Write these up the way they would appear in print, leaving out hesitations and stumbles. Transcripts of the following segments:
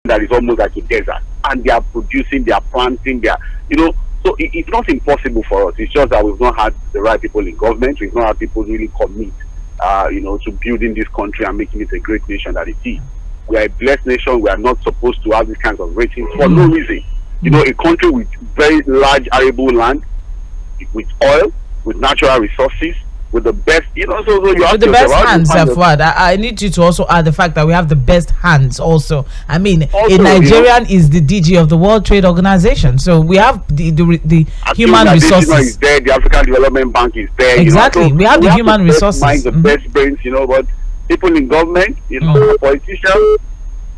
that is almost like a desert, and they are producing, they are planting, they are, so it's not impossible for us. It's just that we've not had the right people in government. We've not had people really commit, to building this country and making it a great nation that it is. We are a blessed nation. We are not supposed to have these kinds of ratings for no reason. A country with very large arable land, with oil, with natural resources, with the best, so you have with the best hands, Fuad. I need you to also add the fact that we have the best hands also. I mean, a Nigerian is the DG of the World Trade Organization, so we have the human resources. Is there, the African Development Bank is there. Exactly, we have the human resources. Minds, the best brains, but people in government, politicians,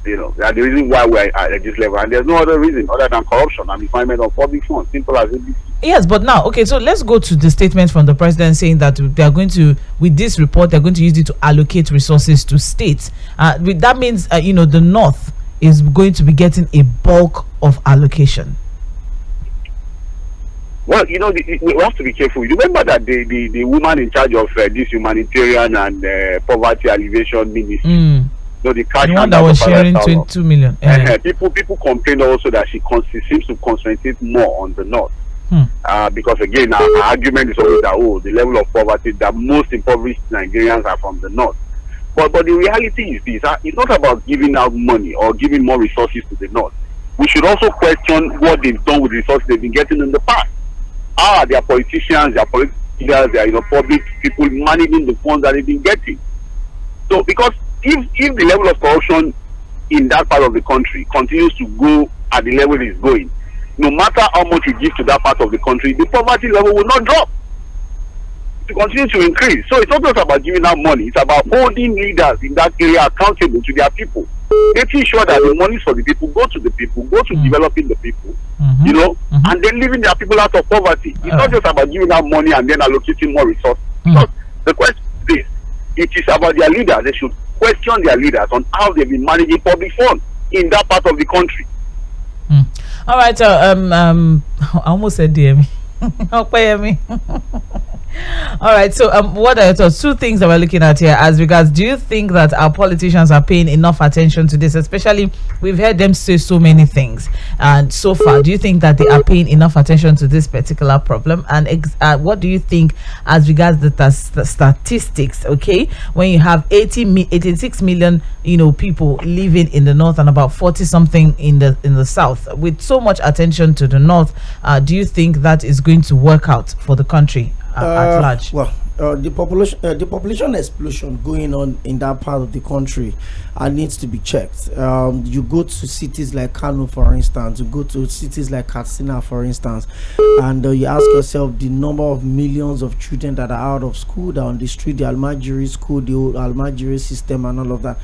they are the reason why we are at this level, and there's no other reason other than corruption and refinement of public funds. Simple as it is. Yes, but now, okay, so let's go to the statement from the president saying that they are going to, with this report, they're going to use it to allocate resources to states. That means, the North is going to be getting a bulk of allocation. Well, we have to be careful. You remember that the woman in charge of this humanitarian and poverty alleviation ministry, the cash one that was sharing 22 million. People complain also that she seems to concentrate more on the North. Because again, our argument is always that the level of poverty, that most impoverished Nigerians are from the North. But the reality is this: it's not about giving out money or giving more resources to the North. We should also question what they've done with resources they've been getting in the past. They are politicians, they are political leaders, they are public people managing the funds that they've been getting. So because if the level of corruption in that part of the country continues to go at the level it's going, no matter how much you give to that part of the country, the poverty level will not drop. It will continue to increase. So it's not just about giving out money, it's about holding leaders in that area accountable to their people, making sure that the money for the people go to the people, go to developing the people, and then leaving their people out of poverty. It's not just about giving out money and then allocating more resources. Because the question is this: it is about their leaders. They should question their leaders on how they've been managing public funds in that part of the country. All right, I almost said DME. All right, so what are your thoughts? Two things that we're looking at here as regards, do you think that our politicians are paying enough attention to this? Especially, we've heard them say so many things, and so far, do you think that they are paying enough attention to this particular problem? And what do you think as regards the statistics? Okay, when you have 86 million, people living in the North and about 40 something in the South, with so much attention to the North, do you think that is going to work out for the country at large? Well, the population explosion going on in that part of the country needs to be checked. You go to cities like Kano, for instance, you go to cities like Katsina, for instance, and you ask yourself the number of millions of children that are out of school, that are on the street, the Almajiri school, the old Almajiri system and all of that.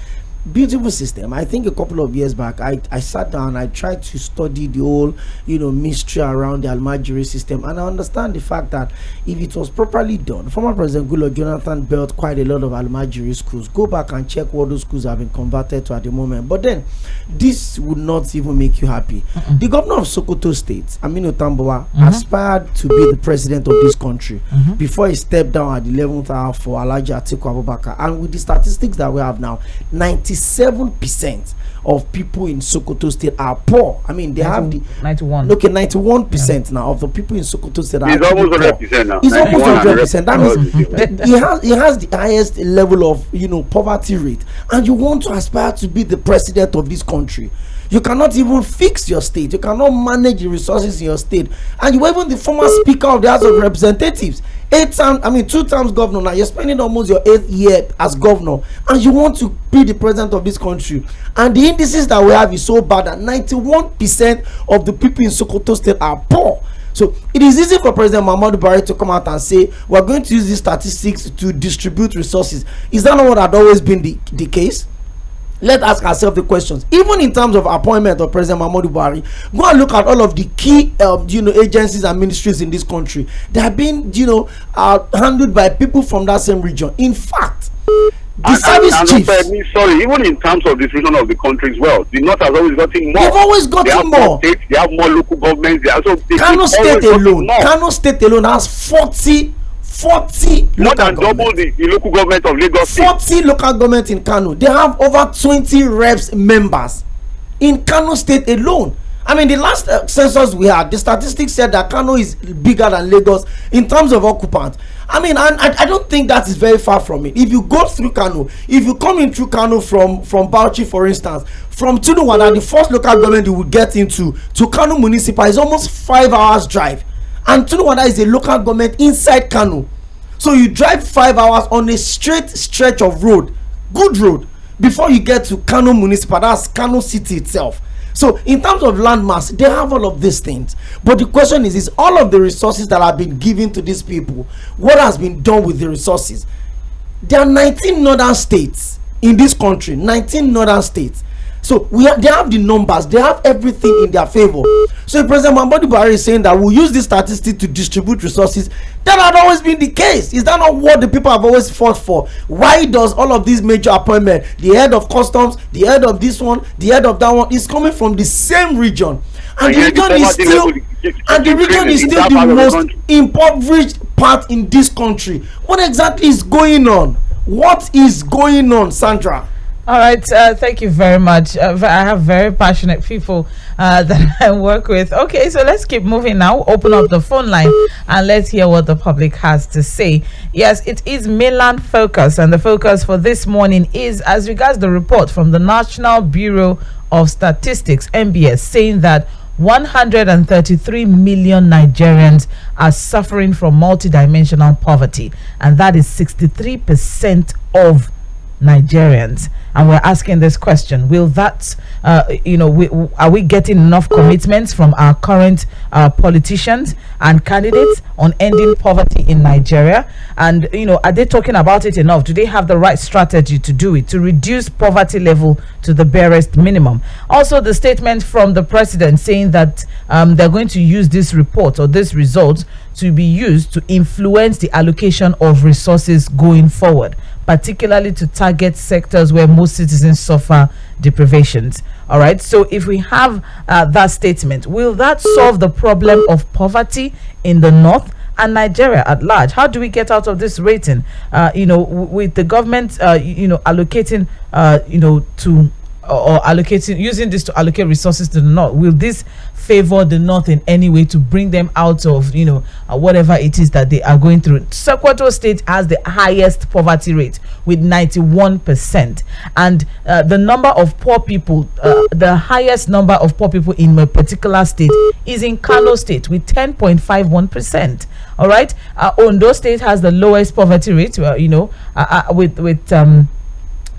Beautiful system. I think a couple of years back, I sat down, I tried to study the whole mystery around the Almajiri system, and I understand the fact that if it was properly done, former President Goodluck Jonathan built quite a lot of Almajiri schools. Go back and check what those schools have been converted to at the moment. But then this would not even make you happy. The governor of Sokoto State, Aminu Tambuwa, aspired to be the president of this country before he stepped down at the 11th hour for Alhaji Atiku Abubakar. And with the statistics that we have now, 97% of people in Sokoto State are poor. I mean, they 91. Okay, 91% now of the people in Sokoto State are It's almost 100% now. It's almost 100%. That means he has the highest level of poverty rate, and you want to aspire to be the president of this country. You cannot even fix your state. You cannot manage the resources in your state. And you were even the former Speaker of the House of Representatives. 2 times governor. Now you're spending almost your 8th year as governor, and you want to be the president of this country. And the indices that we have is so bad that 91% of the people in Sokoto State are poor. So it is easy for President Muhammadu Buhari to come out and say we're going to use these statistics to distribute resources. Is that not what had always been the case? Let's ask ourselves the questions. Even in terms of appointment of President Muhammadu Buhari, go and look at all of the key agencies and ministries in this country. They have been handled by people from that same region. In fact, the service chiefs, sorry, even in terms of distribution of the country as well, the North has always gotten more. They've always gotten more. States, they have more local governments. Kano State alone has 40 more than double the local government of Lagos State. 40 local government in Kano. They have over 20 reps members in Kano State alone. I mean, the last census we had, the statistics said that Kano is bigger than Lagos in terms of occupants. I mean, I don't think that is very far from it. If you go through Kano, if you come in through Kano from Bauchi, for instance, from Tunuwada, the first local government you will get into, to Kano Municipal is almost 5 hours drive. And Tunuwada is a local government inside Kano. So you drive 5 hours on a straight stretch of road, good road, before you get to Kano Municipal. That's Kano City itself. So in terms of landmass, they have all of these things. But the question is all of the resources that have been given to these people, what has been done with the resources? There are 19 northern states in this country, 19 northern states. So they have the numbers, they have everything in their favor. So if President Muhammadu Buhari is saying that we'll use this statistic to distribute resources, that had always been the case. Is that not what the people have always fought for? Why does all of these major appointments, the head of customs, the head of this one, the head of that one, is coming from the same region? And the region is still the most impoverished part in this country. What exactly is going on? What is going on, Sandra? All right, thank you very much. I have very passionate people that I work with. Okay, so let's keep moving now. Open up the phone line and let's hear what the public has to say. Yes, it is Mainland Focus, and the focus for this morning is as regards the report from the National Bureau of Statistics, NBS, saying that 133 million Nigerians are suffering from multidimensional poverty, and that is 63% of Nigerians. And we're asking this question: will that are we getting enough commitments from our current politicians and candidates on ending poverty in Nigeria? And are they talking about it enough? Do they have the right strategy to do it, to reduce poverty level to the barest minimum? Also, the statement from the president saying that they're going to use this report or this result to be used to influence the allocation of resources going forward, particularly to target sectors where most citizens suffer deprivations. All right, so if we have that statement, will that solve the problem of poverty in the north and Nigeria at large? How do we get out of this rating? With the government allocating to or allocating, using this to allocate resources to the north, will this favor the north in any way to bring them out of whatever it is that they are going through? Sokoto State has the highest poverty rate with 91%, and the number of poor people, the highest number of poor people in a particular state is in Kano State with 10.51%. all right, Ondo State has the lowest poverty rate, with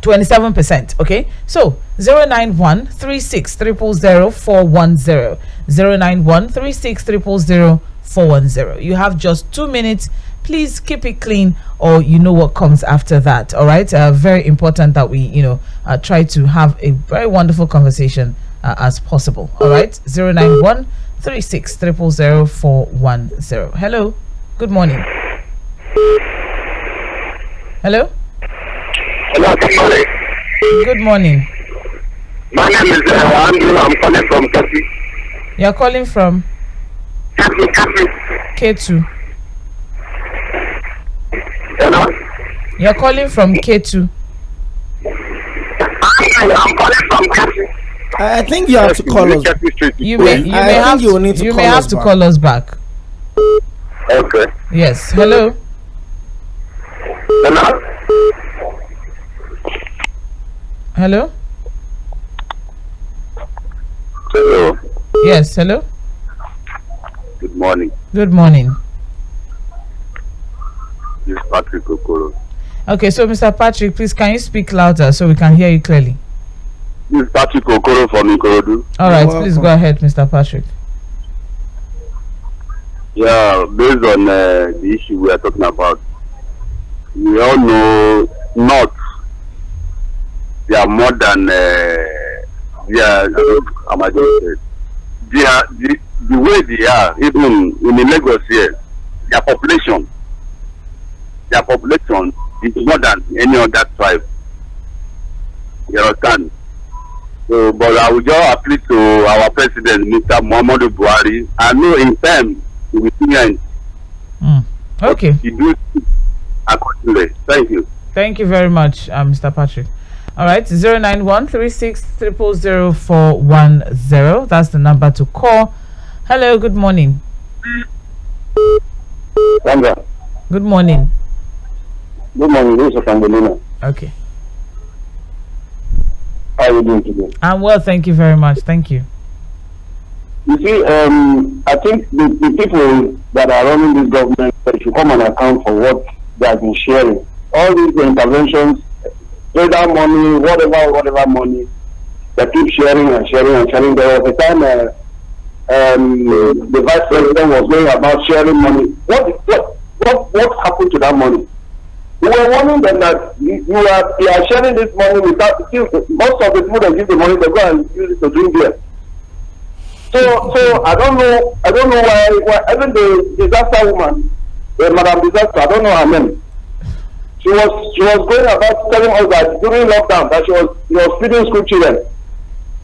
27%. Okay, so 09136000410, 09136000410. You have just 2 minutes. Please keep it clean, or what comes after that. All right, very important that we try to have a very wonderful conversation as possible. All right, 09136000410. Hello, good morning. Hello. Hello, good morning. Good morning. My name is Andrew. I'm calling from Ketu. You're calling from Ketu. K2. Hello? You're calling from K2. I'm calling from Ketu. I think you have to call us. You may have to call us back. Okay. Yes. Hello. Hello? Hello. Hello. Yes. Hello. Good morning. Good morning. This is Patrick Okoro. Okay, so Mr. Patrick, please can you speak louder so we can hear you clearly? This is Patrick Okoro from Ikorodu. All right, please go ahead, Mr. Patrick. Yeah, based on the issue we are talking about, we all know North, they are more than the way they are, even in the Lagos here, their population is more than any other tribe. You understand? So, but I will just appeal to our president, Mr. Muhammadu Buhari. I know in time he will see end. Okay. He do accordingly. Thank you. Thank you very much, Mr. Patrick. All right, 09136000410. That's the number to call. Hello, good morning. Sandra. Good morning. Good morning, this is Angelina. Okay. How are you doing today? I'm well, thank you very much. Thank you. You see, I think the people that are running this government should come and account for what they have been sharing. All these interventions, whether money, whatever money, they keep sharing and sharing and sharing. There was a time the vice president was going about sharing money. What happened to that money? We were warning them that you are sharing this money without most of the people that give the money they go and use it to drink beer. So I don't know why even the disaster woman, Madam Disaster, I don't know her name. She was going about telling us that during lockdown that she was feeding school children.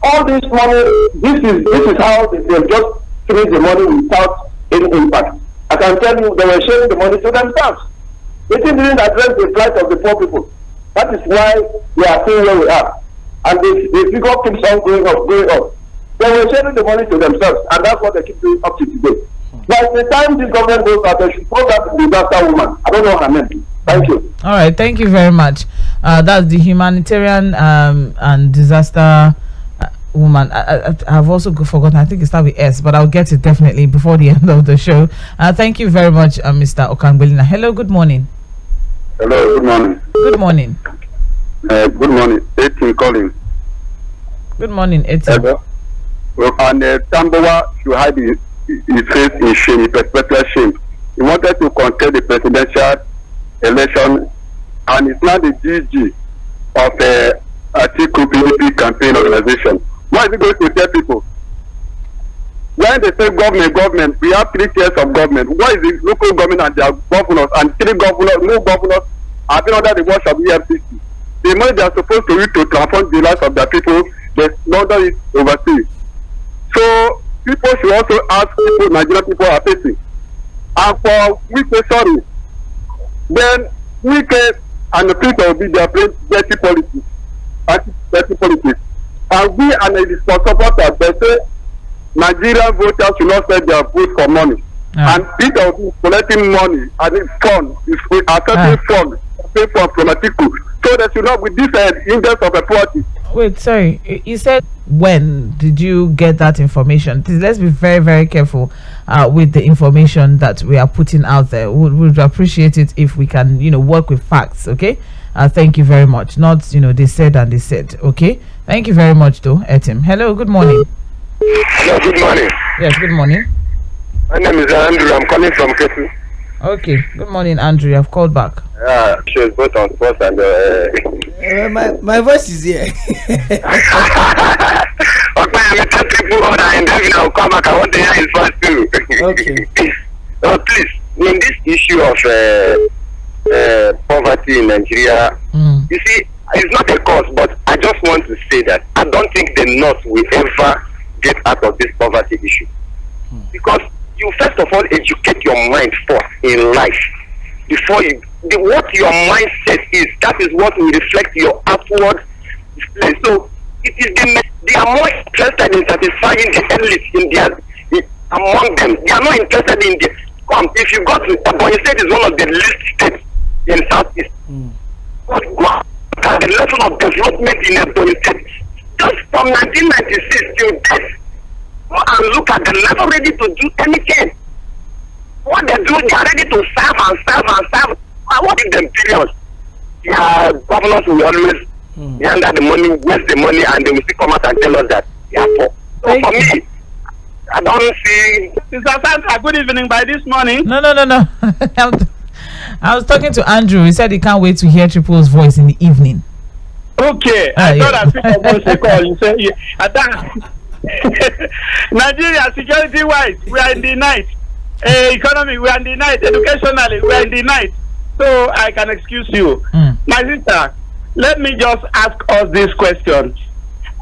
All this money, this is how they just finish the money without any impact. I can tell you they were sharing the money to themselves. They didn't address the plight of the poor people. That is why we are still where we are. And the figure keeps on going up. They were sharing the money to themselves, and that's what they keep doing up to today. By the time this government goes out, they should throw that disaster woman. I don't know her name. Thank you. All right, thank you very much. That's the humanitarian and disaster woman. I've also forgotten. I think it starts with S, but I'll get it definitely before the end of the show. Thank you very much, Mr. Okangbelina. Hello, good morning. Hello, good morning. Good morning. Good morning. 18 calling. Good morning, 18. Hello. And Tambowa should hide his face in shame, perpetual shame. He wanted to contest the presidential election, and it's not the GG of Atiku PDP campaign organization. Why is he going to tell people? When they say government, we have 3 tiers of government. Why is the local government and their governors and 3 governors, no governors, have been under the watch of EFCC? The money they are supposed to use to transform the lives of their people, they launder it overseas. So people should also ask people Nigerian people are facing. And for Wike, sorry, then Wike and the people will be their dirty politics. And we and the supporters, they say Nigerian voters should not sell their vote for money. And people will be collecting money and it's fund, accepting fund, pay for Atiku. So they should not with this index of equality. Wait, sorry. You said when did you get that information? Please, let's be very, very careful with the information that we are putting out there. Would appreciate it if we can, work with facts. Okay. Thank you very much. Not, they said and they said. Okay. Thank you very much, though, Etim. Hello. Good morning. Hello. Good morning. Yes. Good morning. My name is Andrew. I'm calling from Ketu. Okay. Good morning, Andrew. I've called back. She was both on first and my voice is here. Okay, I'm a people and then I'll come back. I want to hear his voice too. Okay. Please, in this issue of poverty in Nigeria, you see, it's not a cause, but I just want to say that I don't think the North will ever get out of this poverty issue. Because you first of all educate your mind first in life before what your mindset is. That is what will reflect your outward display. So it is they are more interested in satisfying the elite among them. They are not interested in the if you go to Ebonyi State is one of the least states in Southeast. But go at the level of development in Ebonyi State. Just from 1996 till date, go and look at the level ready to do anything. What they do, they are ready to serve and serve and serve. I want them period. Yeah, governors will always under the money, waste the money, and they will still come out and tell us that they are poor. So for me, I don't see. Mr. Sandra, good evening by this morning. No. I was talking to Andrew. He said he can't wait to hear Triple's voice in the evening. Okay, I thought I picked up one call. You said, Nigeria, security wise, we are in the night. Economy, we are in the night. Educationally, we are in the night. So I can excuse you. My sister, let me just ask us this question.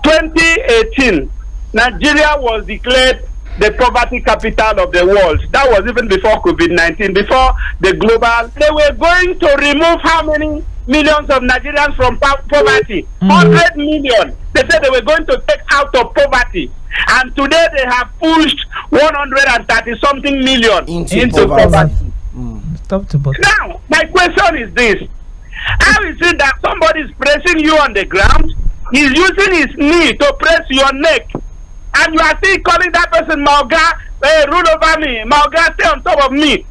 2018, Nigeria was declared the poverty capital of the world. That was even before COVID-19, before the global. They were going to remove how many millions of Nigerians from poverty. 100 million. They said they were going to take out of poverty. And today they have pushed 130 something million into poverty. Now, my question is this. How is it that somebody is pressing you on the ground? He's using his knee to press your neck. And you are still calling that person Mauga, rule over me. Mauga, stay on top of me.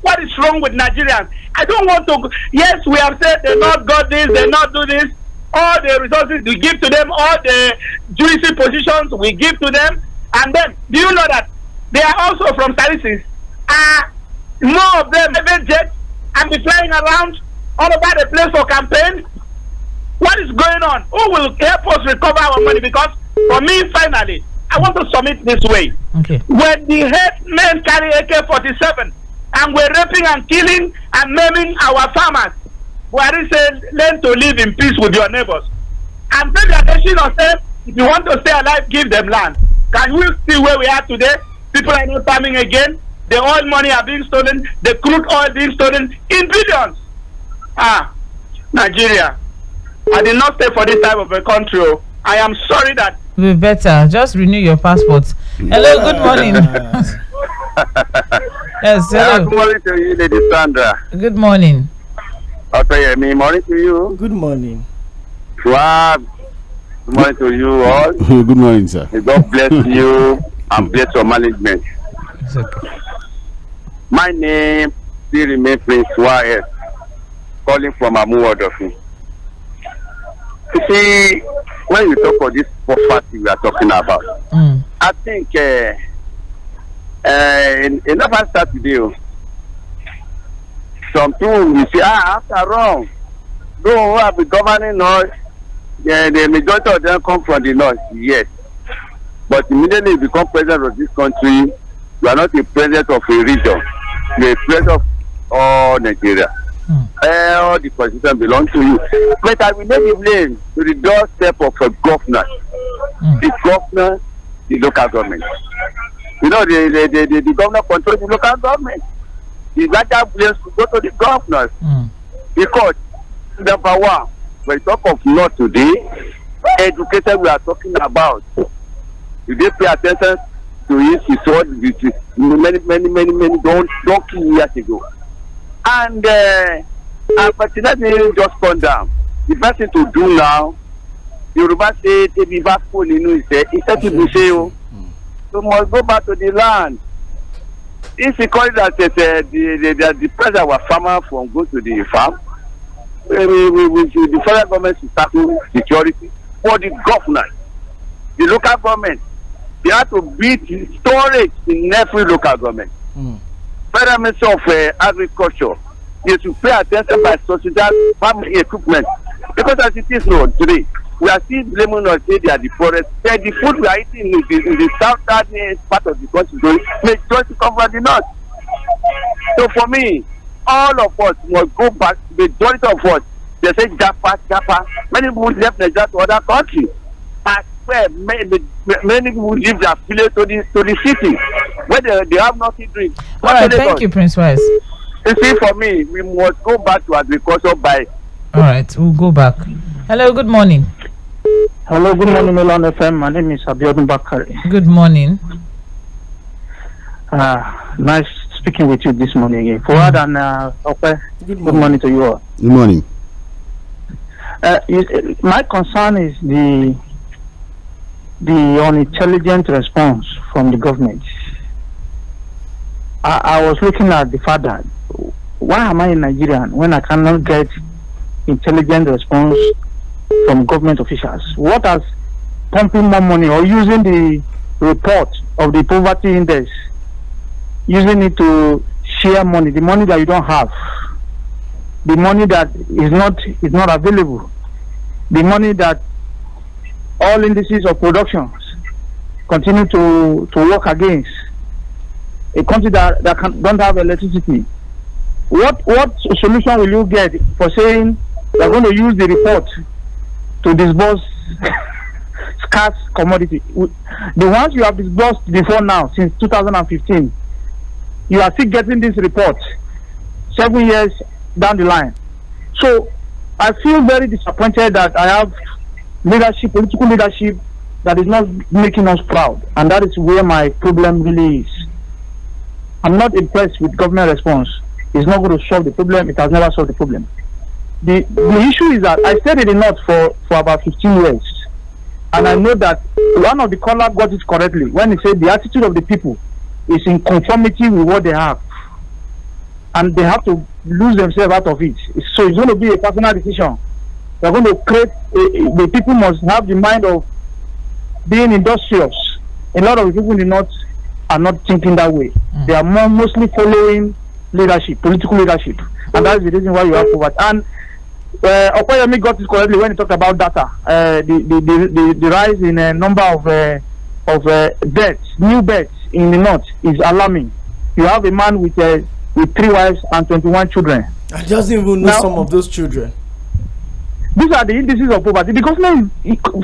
What is wrong with Nigerians? I don't want to. Yes, we have said they not got this, they not do this. All the resources we give to them, all the juicy positions we give to them. And then, do you know that they are also from services? More of them have jets and be flying around all over the place for campaign. What is going on? Who will help us recover our money? Because for me, finally, I want to submit this way. Okay. When the head men carry AK-47 and we're raping and killing and maiming our farmers, Buhari said, learn to live in peace with your neighbors. And Bangladesh said, if you want to stay alive, give them land. Can we see where we are today? People are not farming again. The oil money are being stolen. The crude oil being stolen in billions. Nigeria. I did not stay for this type of a country. I am sorry that. We better just renew your passport. Hello, good morning. Yes, hello. Good morning to you, Lady Sandra. Good morning. Okay, morning to you. Good morning. Good morning to you all. Good morning, sir. May God bless you and bless your management. It's okay. My name still remains Prince Wyatt, calling from Amuwodofi. You see, when you talk about this poverty we are talking about, I think enough has started today. Some people will say, after all, those who have been governing us, the majority of them come from the north, yes. But immediately you become president of this country, you are not a president of a region, you are a president of all Nigeria. All the positions belong to you. But I will make the blame to the doorstep of a governor. The governor, the local government. You know, the governor controls the local government. The larger blames to go to the governors. Because, number one, when we talk of law today, education we are talking about. If they pay attention to it, it's what many donkey years ago. And unfortunately, just come down. The best thing to do now, the Yoruba say, if you have phone, you said people say, you must go back to the land. If you call it that the pressure our farmer from go to the farm, the federal government should tackle security for the government, the local government. They have to build storage in every local government. Federal Ministry of Agriculture, they should pay attention by subsidizing farming equipment. Because as it is now today, we are still blaming us, say they are the forest. The food we are eating in the southern part of the country, majority come from the north. So for me, all of us must go back, majority of us, they say Japa. Many people left Nigeria to other countries. I swear, many people leave their village to the city, where they have nothing to drink. All right, thank you, Prince Wise. You see, for me, we must go back to agriculture by. All right, we'll go back. Hello, good morning. Hello, good morning, Mainland FM. My name is Abiodun Bakari. Good morning. Nice speaking with you this morning again. Forward and okay. Good morning to you all. Good morning. My concern is the unintelligent response from the government. I was looking at the father. Why am I in Nigeria when I cannot get intelligent response from government officials? What has pumping more money or using the report of the poverty index, using it to share money, the money that you don't have, the money that is not available, the money that all indices of productions continue to work against a country that don't have electricity. What solution will you get for saying they're going to use the report to disburse scarce commodity? The ones you have disbursed before now, since 2015, you are still getting this report 7 years down the line. So I feel very disappointed that I have leadership, political leadership, that is not making us proud, and that is where my problem really is. I'm not impressed with government response. It's not going to solve the problem. It has never solved the problem. The issue is that I stayed in the North for about 15 years, and I know that one of the callers got it correctly when he said the attitude of the people is in conformity with what they have, and they have to lose themselves out of it. So it's going to be a personal decision. They're going to create, the people must have the mind of being industrious. A lot of the people in the North are not thinking that way. They are mostly following leadership, political leadership, and that's the reason why you have poverty. And Okoyemi got it correctly when he talked about data. The rise in a number of deaths, new deaths in the North is alarming. You have a man with 3 wives and 21 children. I just didn't even know some of those children. These are the indices of poverty. The government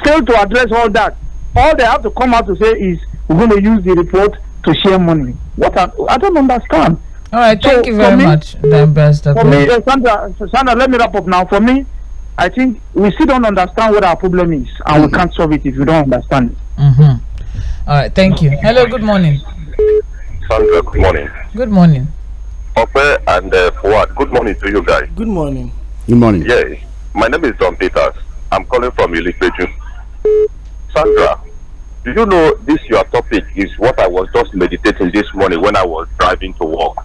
failed to address all that. All they have to come out to say is we're going to use the report to share money. I don't understand. All right, thank you very much. For me, Sandra, let me wrap up now. For me, I think we still don't understand what our problem is, and we can't solve it if we don't understand it. All right, thank you. Hello, good morning. Sandra, good morning. Good morning. Ope and Fuad, good morning to you guys. Good morning. Good morning. Yes, my name is Don Peters. I'm calling from Ilifeju. Sandra, do you know this your topic is what I was just meditating this morning when I was driving to work.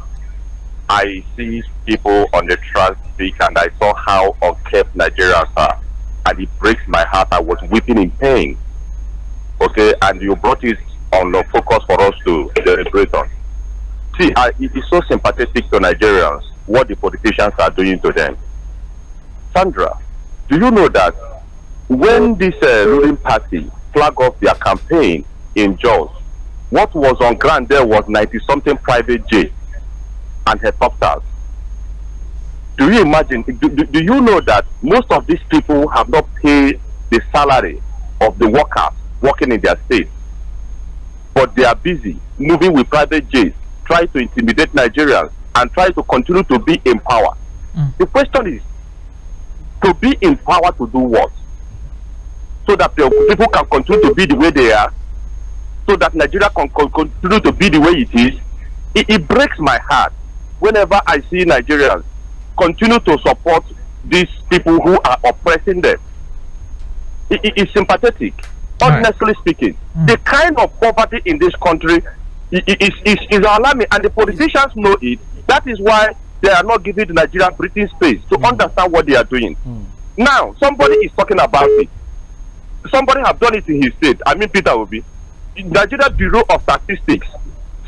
I see people on the traffic and I saw how unkept Nigerians are, and it breaks my heart. I was weeping in pain. Okay, and you brought it on the focus for us to deliberate on. See, it is so sympathetic to Nigerians what the politicians are doing to them. Sandra, do you know that when this ruling party flagged off their campaign in Jos, what was on ground there was 90-something private jets and helicopters? Do you imagine? Do you know that most of these people have not paid the salary of the workers working in their state, but they are busy moving with private jets, try to intimidate Nigerians and try to continue to be in power? The question is, to be in power to do what? So that the people can continue to be the way they are, so that Nigeria can continue to be the way it is. It breaks my heart whenever I see Nigerians continue to support these people who are oppressing them. It is sympathetic. Honestly speaking, the kind of poverty in this country is alarming, and the politicians know it. That is why they are not giving the Nigerian breathing space to understand what they are doing. Now, somebody is talking about it. Somebody have done it in his state. I mean, Peter Obi. Nigeria Bureau of Statistics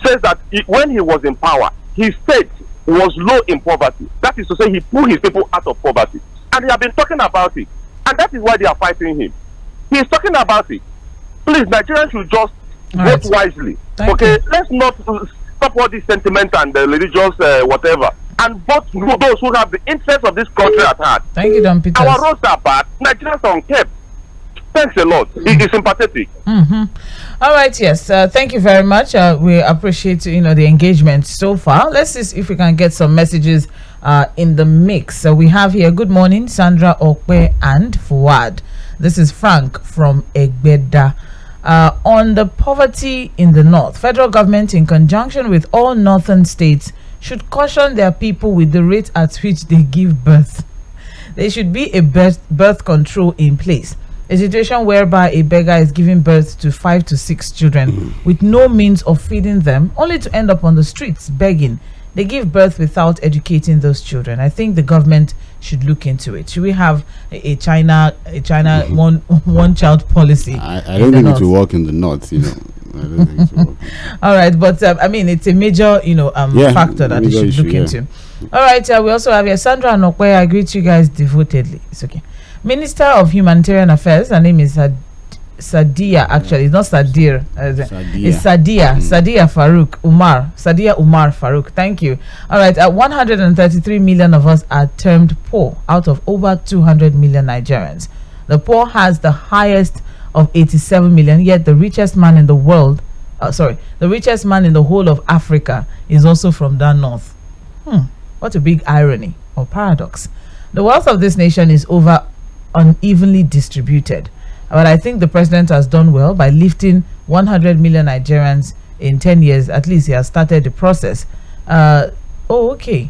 says that when he was in power, his state was low in poverty. That is to say, he pulled his people out of poverty. And they have been talking about it. And that is why they are fighting him. He is talking about it. Please, Nigerians should just vote wisely. Okay, let's not stop all this sentiment and religious whatever, and vote those who have the interest of this country at heart. Thank you, Don Peters. Our roads are bad. Nigerians are unkept. Thanks a lot. It is sympathetic. All right, yes. Thank you very much. We appreciate the engagement so far. Let's see if we can get some messages in the mix. So we have here, good morning, Sandra, Okwe, and Fuad. This is Frank from Egbeda. On the poverty in the north, federal government in conjunction with all northern states should caution their people with the rate at which they give birth. There should be a birth control in place. A situation whereby a beggar is giving birth to 5 to 6 children with no means of feeding them, only to end up on the streets begging. They give birth without educating those children. I think the government should look into it. Should we have a China one child policy? I don't think it will work in the north, I don't think it will work. All right, but I mean, it's a major factor that they should look into. All right, we also have here Sandra Nokwe. I agree with you guys devotedly. It's okay. Minister of Humanitarian Affairs, her name is Sadia, actually. It's not Sadir. It's Sadia. Sadia Umar Farouk. Thank you. All right. 133 million of us are termed poor out of over 200 million Nigerians. The poor has the highest of 87 million, yet the richest man in the world, the richest man in the whole of Africa is also from that north. What a big irony or paradox. The wealth of this nation is over unevenly distributed. But I think the president has done well by lifting 100 million Nigerians in 10 years. At least he has started the process. Okay.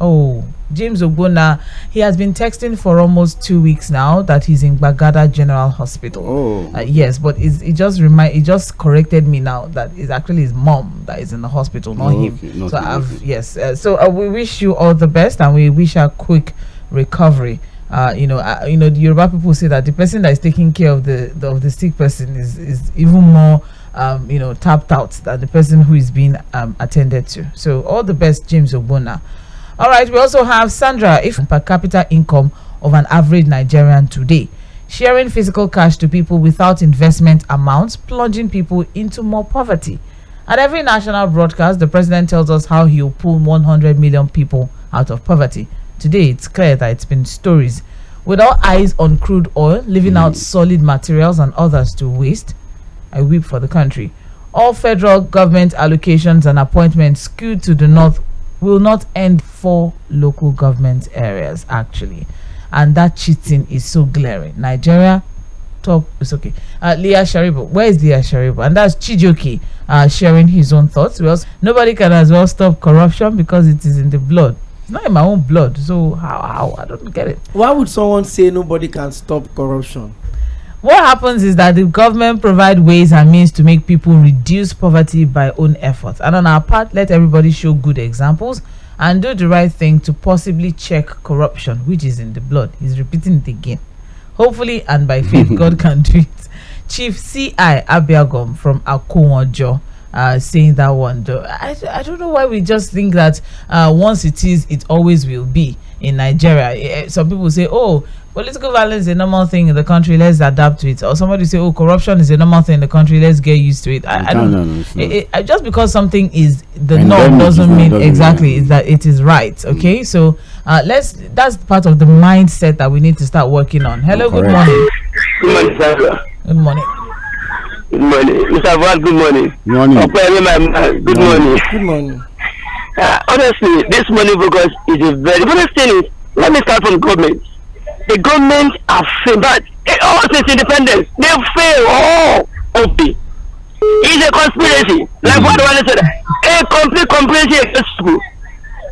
Oh, James Ogbonna, he has been texting for almost 2 weeks now that he's in Bagada General Hospital. Oh. Yes, but he just corrected me now that it's actually his mom that is in the hospital, not him. Not so him. So we wish you all the best, and we wish a quick recovery. The Yoruba people say that the person that is taking care of the sick person is even more tapped out than the person who is being attended to. So all the best, James Ogbonna. All right, we also have Sandra. If per capita income of an average Nigerian today, sharing physical cash to people without investment amounts, plunging people into more poverty. At every national broadcast, the president tells us how he will pull 100 million people out of poverty. Today, it's clear that it's been stories. With all eyes on crude oil, leaving out solid materials and others to waste, I weep for the country. All federal government allocations and appointments skewed to the north will not end for local government areas, actually. And that cheating is so glaring. Nigeria, top, it's okay. Leah Sharibu, where is Leah Sharibu? And that's Chijoki sharing his own thoughts. Nobody can as well stop corruption because it is in the blood. It's not in my own blood, so how? I don't get it. Why would someone say nobody can stop corruption? What happens is that the government provide ways and means to make people reduce poverty by own efforts, and on our part, let everybody show good examples and do the right thing to possibly check corruption, which is in the blood. He's repeating it again. Hopefully and by faith, God can do it. Chief C.I. Abiagom from Akowojo saying that one. Though I don't know why we just think that once it is, it always will be in Nigeria. Some people say, oh, political violence is a normal thing in the country, let's adapt to it. Or somebody say, oh, corruption is a normal thing in the country, let's get used to it. I don't know. Just because something is the norm doesn't mean exactly is that it is right. Okay, so that's part of the mindset that we need to start working on. Hello, good morning. Good morning, Sandra. Good morning. Good morning. Mr. Ward, good morning. Good morning. Good morning. Good morning. Honestly, this money focus is a very honest thing. Let me start from government. The government have failed, but all since independence, they fail all of it. It's a conspiracy. Like what I said, a complete conspiracy against people.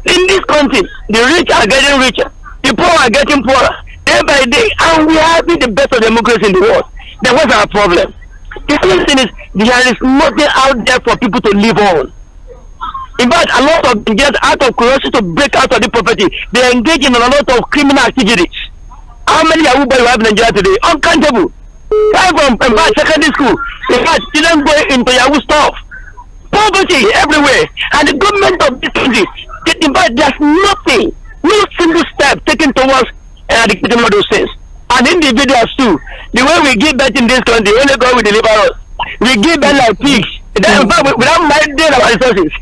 In this country, the rich are getting richer, the poor are getting poorer, day by day, and we are having the best of democracy in the world. Then what's our problem? The other thing is, there is nothing out there for people to live on. In fact, a lot of them get out of curiosity to break out of the poverty. They engage in a lot of criminal activities. How many Yahoo boys we have in Nigeria today? Uncountable. Right from secondary school, in fact, children go into Yahoo stuff. Poverty everywhere. And the government of this country, in fact, there's nothing, no single step taken towards eradicating all those things. And individuals too. The way we give birth in this country, only God will deliver us. We give birth like pigs. In fact, without minding our resources.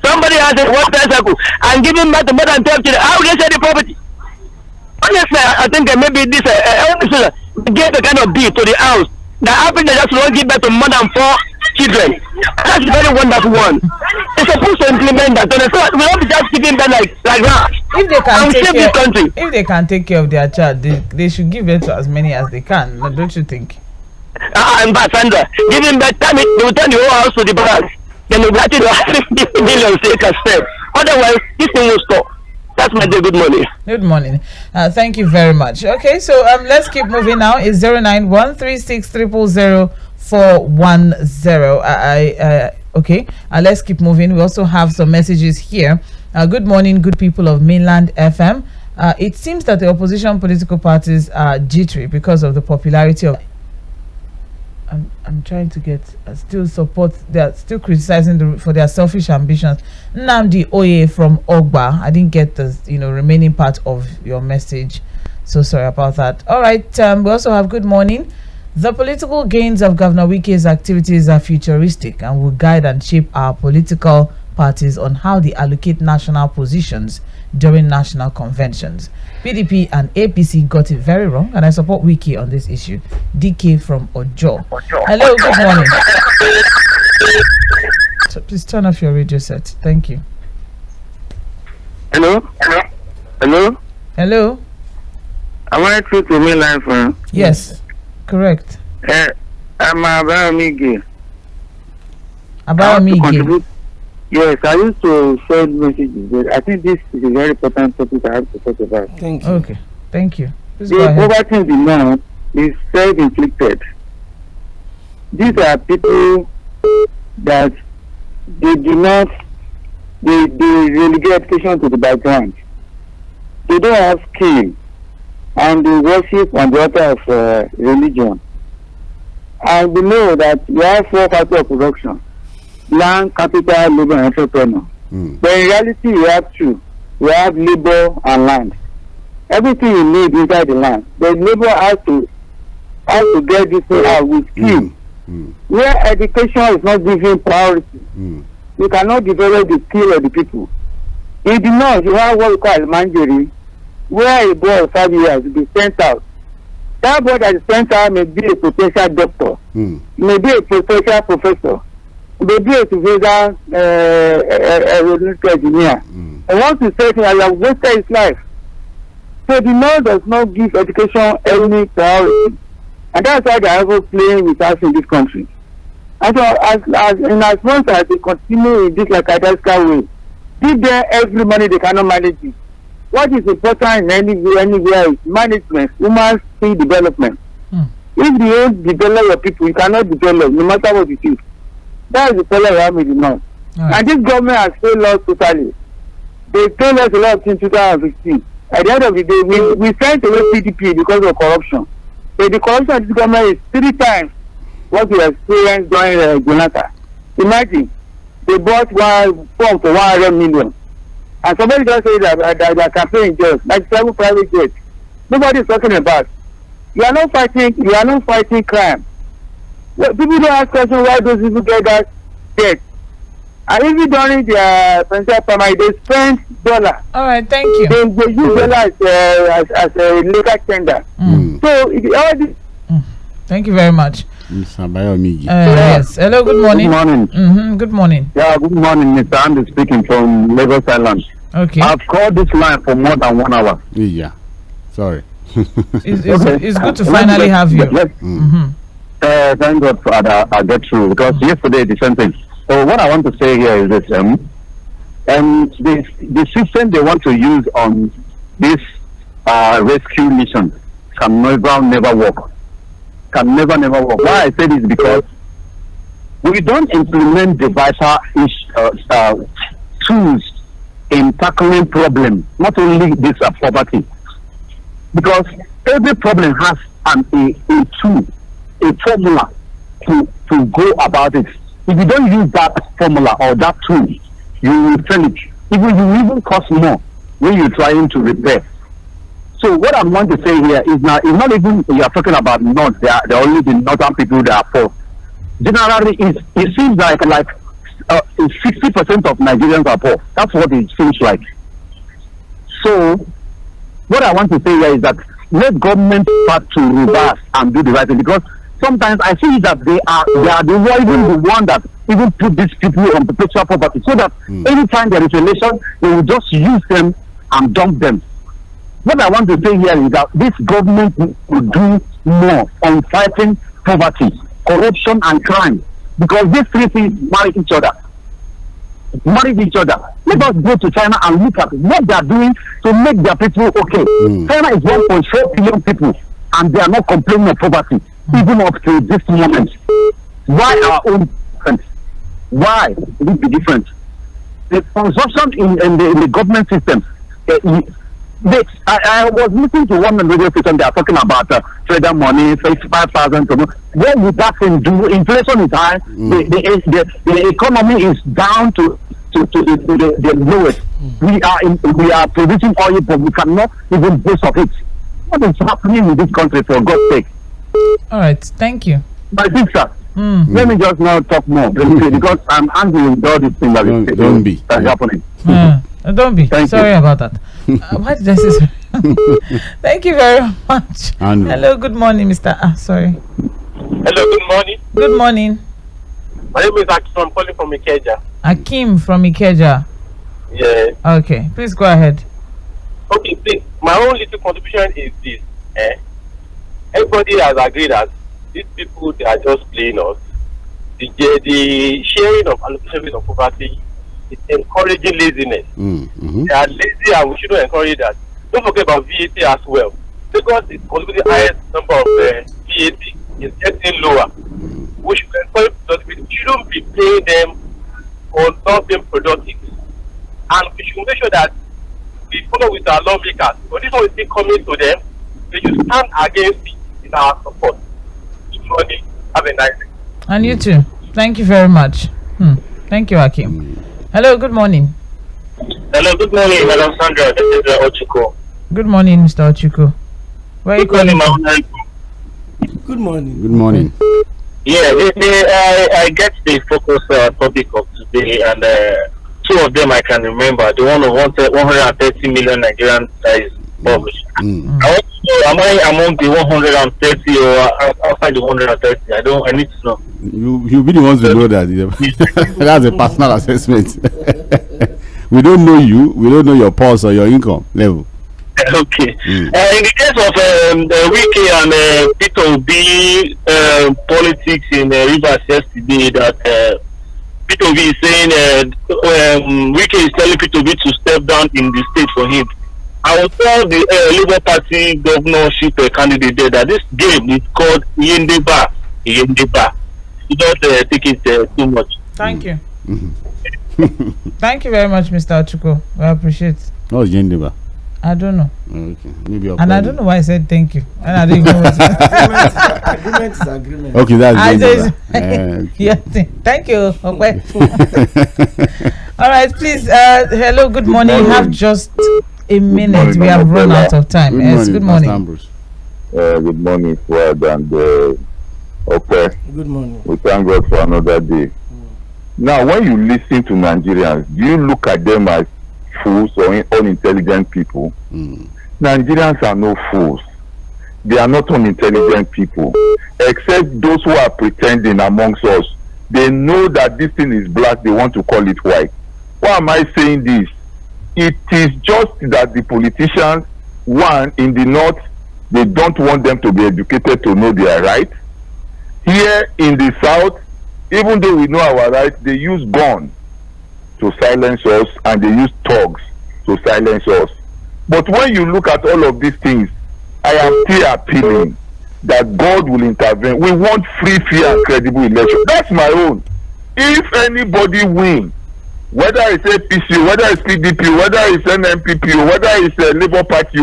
Somebody has a water cycle and giving birth to more than 12 children. How will they say the poverty? Honestly, I think maybe this get the kind of bill to the house that happened that just won't give birth to more than 4 children. That's a very wonderful one. It's supposed to implement that. So we don't be just giving birth like that. If they can take care of their child, they should give birth to as many as they can. Don't you think? And Sandra, giving birth, they will turn the whole house to the balance. Then they will actually have 50 million take a step. Otherwise, this thing will stop. That's my day. Good morning. Good morning. Thank you very much. Okay, so let's keep moving now. It's 09136000410. Okay, let's keep moving. We also have some messages here. Good morning, good people of Mainland FM. It seems that the opposition political parties are jittery because of the popularity of. I'm trying to get still support. They are still criticizing for their selfish ambitions. Nnamdi Oye from Ogba. I didn't get the remaining part of your message, so sorry about that. All right. We also have good morning. The political gains of Governor Wike's activities are futuristic and will guide and shape our political parties on how they allocate national positions during national conventions. PDP and APC got it very wrong, and I support Wike on this issue. DK from Ojo. Hello, good morning. So please turn off your radio set. Thank you. Hello? Hello. I want to Mainland Focus. Yes, correct. I'm Abaramige. Abaramige. Yes, I used to send messages, but I think this is a very important topic I have to talk about. Thank you. Okay, thank you. The poverty in the north is self-inflicted. These are people that they do not, they relegate education to the background. They don't have skill, and they worship on the altar of religion. And we know that we have 4 factors of production: land, capital, labor, and entrepreneur. But in reality, we have 2. We have labor and land. Everything you need inside the land. The labor has to get this thing out with skill. Where education is not given priority, you cannot develop the skill of the people. In the north, you have what we call Manjeri, where a boy of 5 years will be sent out. That boy that is sent out may be a potential doctor, may be a potential professor, may be a professor, engineer. And once you say he has wasted his life. So the north does not give education any priority. And that's why they are ever playing with us in this country. And so as much as they continue in this like identical way, give them every money they cannot manage it. What is important in anywhere is management, human skill development. If you don't develop your people, you cannot develop, no matter what it is. That is the problem we have in the north. Right. And this government has failed us totally. They failed us a lot in 2015. At the end of the day, we sent away PDP because of corruption. So the corruption of this government is 3 times what we experienced during Jonathan. Imagine, they bought one form for 100 million. And somebody just said that they are campaigning jets, like 7 private jets. Nobody is talking about. You are not fighting crime. Well, people don't ask questions why those people get that debt. And even during their presidential primary, they spend dollar. All right, thank you. They use dollar as a legal tender. So all this. Thank you very much. Yes. Hello, good morning. Good morning. Good morning. Yeah, good morning, Mr. Andy speaking from Lagos Island. Okay. I've called this line for more than 1 hour. Yeah. Sorry. It's good to finally have you. Thank God for I get through, because yesterday the same thing. So what I want to say here is this: the system they want to use on this rescue mission can never work. Can never work. Why I say this is because we don't implement the vital tools in tackling problems. Not only this poverty, because every problem has a tool, a formula to go about it. If you don't use that formula or that tool, you will fail it. You even cost more when you're trying to repair. So what I'm going to say here is now, it's not even you are talking about north. They are only the northern people that are poor. Generally, it seems like 60% of Nigerians are poor. That's what it seems like. So what I want to say here is that let government start to reverse and do the right thing, because sometimes I see that they are the one that even put these people on perpetual poverty, so that anytime there is a election, they will just use them and dump them. What I want to say here is that this government will do more on fighting poverty, corruption, and crime, because these 3 things marry each other. Let us go to China and look at what they are doing to make their people okay. China is 1.4 billion people, and they are not complaining of poverty, even up to this moment. Why our own different? Why will it be different? The consumption in the government system. I was listening to one radio station. They are talking about federal money, 5,000. What would that thing do? Inflation is high. The economy is down to the lowest. We are producing oil, but we cannot even boast of it. What is happening in this country, for God's sake? All right, thank you. My sister, let me just now talk more, because I'm angry with all these things that is happening. Don't be. Sorry about that. Why did I say sorry? Thank you very much. Hello, good morning, Mr. Sorry. Hello, good morning. Good morning. My name is Akim. I'm calling from Ikeja. Akim from Ikeja. Yeah. Okay, please go ahead. Okay, please. my own little contribution is this. Everybody has agreed that these people, they are just playing us. The sharing of allocation of poverty is encouraging laziness. They are lazy and we shouldn't encourage that. Don't forget about VAT as well. Because it's possibly the highest number of VAT is getting lower. We should encourage productivity. We shouldn't be paying them for not being productive. And we should make sure that we follow with our lawmakers. But this one is still coming to them. They should stand against it in our support. Good morning. Have a nice day. And you too. Thank you very much. Thank you, Akim. Hello, good morning. Hello, good morning, Madam Sandra. This is Ochiko. Good morning, Mr. Ochiko. Where are you calling from? Good morning. Good morning. Yeah, I get the focus topic of today, and two of them I can remember. The one of 130 million Nigerian that is published. I want to know, am I among the 130 or outside the 130? I need to know. You be the ones who know that. That's a personal assessment. We don't know you. We don't know your pulse or your income level. Okay. In the case of Wiki and Peter Obi politics in Rivers yesterday, that Peter Obi is saying Wiki is telling Peter Obi to step down in the state for him. I will tell the Labour Party governorship candidate there that this game is called Yendeba. Yendeba. You don't take it too much. Thank you. Thank you very much, Mr. Ochuko. We appreciate it. Oh, Yendeba. I don't know. Okay, maybe. And I don't know why I said thank you. And I didn't know what Agreement is agreement. Okay, that's yeah, thank you. Okay. All right, please. Hello, good morning. You have just a minute. We have run out of time. Yes, good morning. Good morning, Fuad, and okay. Good morning. We thank God for another day. Now, when you listen to Nigerians, do you look at them as fools or unintelligent people? Nigerians are no fools. They are not unintelligent people, except those who are pretending amongst us. They know that this thing is black, they want to call it white. Why am I saying this? It is just that the politicians, one, in the north, they don't want them to be educated to know their rights. Here in the south, even though we know our rights, they use guns to silence us, and they use thugs to silence us. But when you look at all of these things, I am still appealing that God will intervene. We want free, fair, and credible election. That's my own. If anybody wins, whether it's APC, whether it's PDP, whether it's NMPP, whether it's a Labour Party,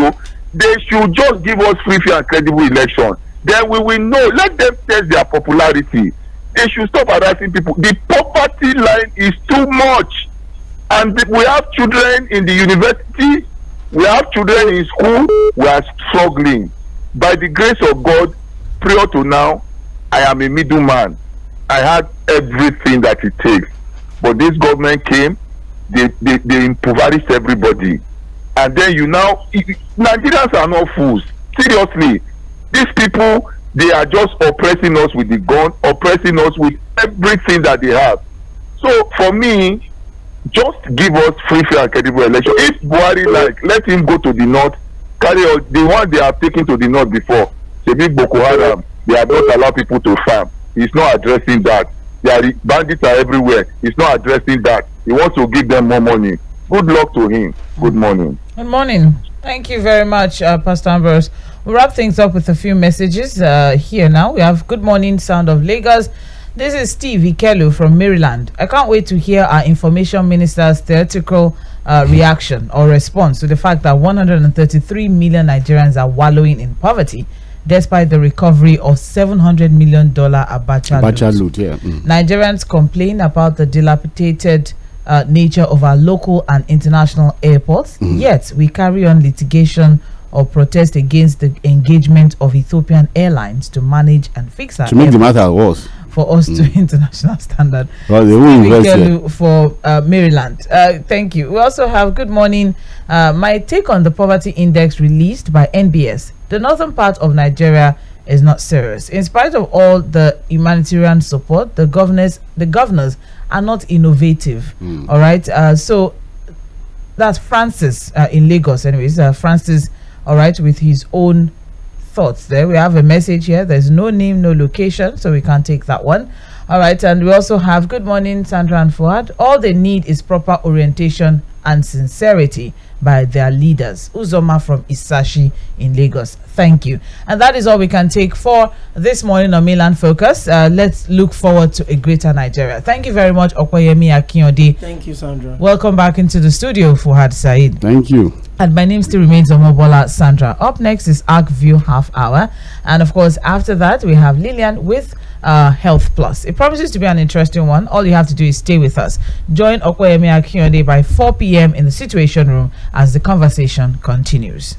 they should just give us free, fair, and credible election. Then we will know. Let them test their popularity. They should stop harassing people. The poverty line is too much. And we have children in the university, we have children in school, we are struggling. By the grace of God, prior to now, I am a middleman. I had everything that it takes. But this government came, they impoverished everybody. And then Nigerians are not fools. Seriously, these people, they are just oppressing us with the gun, oppressing us with everything that they have. So for me, just give us free, fair, and credible election. If Buhari let him go to the north, carry out the one they have taken to the north before. Say big Boko Haram, they have not allowed people to farm. He's not addressing that. Bandits are everywhere. He's not addressing that. He wants to give them more money. Good luck to him. Good morning. Good morning. Thank you very much, Pastor Ambrose. We'll wrap things up with a few messages here now. We have good morning, Sound of Lagos. This is Steve Ikelu from Maryland. I can't wait to hear our information minister's theoretical reaction or response to the fact that 133 million Nigerians are wallowing in poverty despite the recovery of $700 million Abacha loot. Yeah. Nigerians complain about the dilapidated nature of our local and international airports, yet we carry on litigation or protest against the engagement of Ethiopian Airlines to manage and fix our to make the matter worse for us to international standard. Well, they will invest for Maryland. Thank you. We also have good morning. My take on the poverty index released by NBS. The northern part of Nigeria is not serious. In spite of all the humanitarian support, the governors are not innovative. All right. So that's Francis in Lagos. Anyways, Francis all right, with his own thoughts there. We have a message here. There's no name, no location, so we can't take that one. All right, and we also have, good morning, Sandra and Fuad. All they need is proper orientation and sincerity by their leaders. Uzoma from Isashi in Lagos. Thank you. And that is all we can take for this morning on Mainland Focus. Let's look forward to a greater Nigeria. Thank you very much, Okoyemi Akinyode. Thank you, Sandra. Welcome back into the studio, Fuad Said. Thank you. And my name still remains Omobola Sandra. Up next is Arc View Half Hour. And of course, after that, we have Lillian with Health Plus. It promises to be an interesting one. All you have to do is stay with us. Join Okoyemi Akinyode by 4 p.m. in the Situation Room as the conversation continues.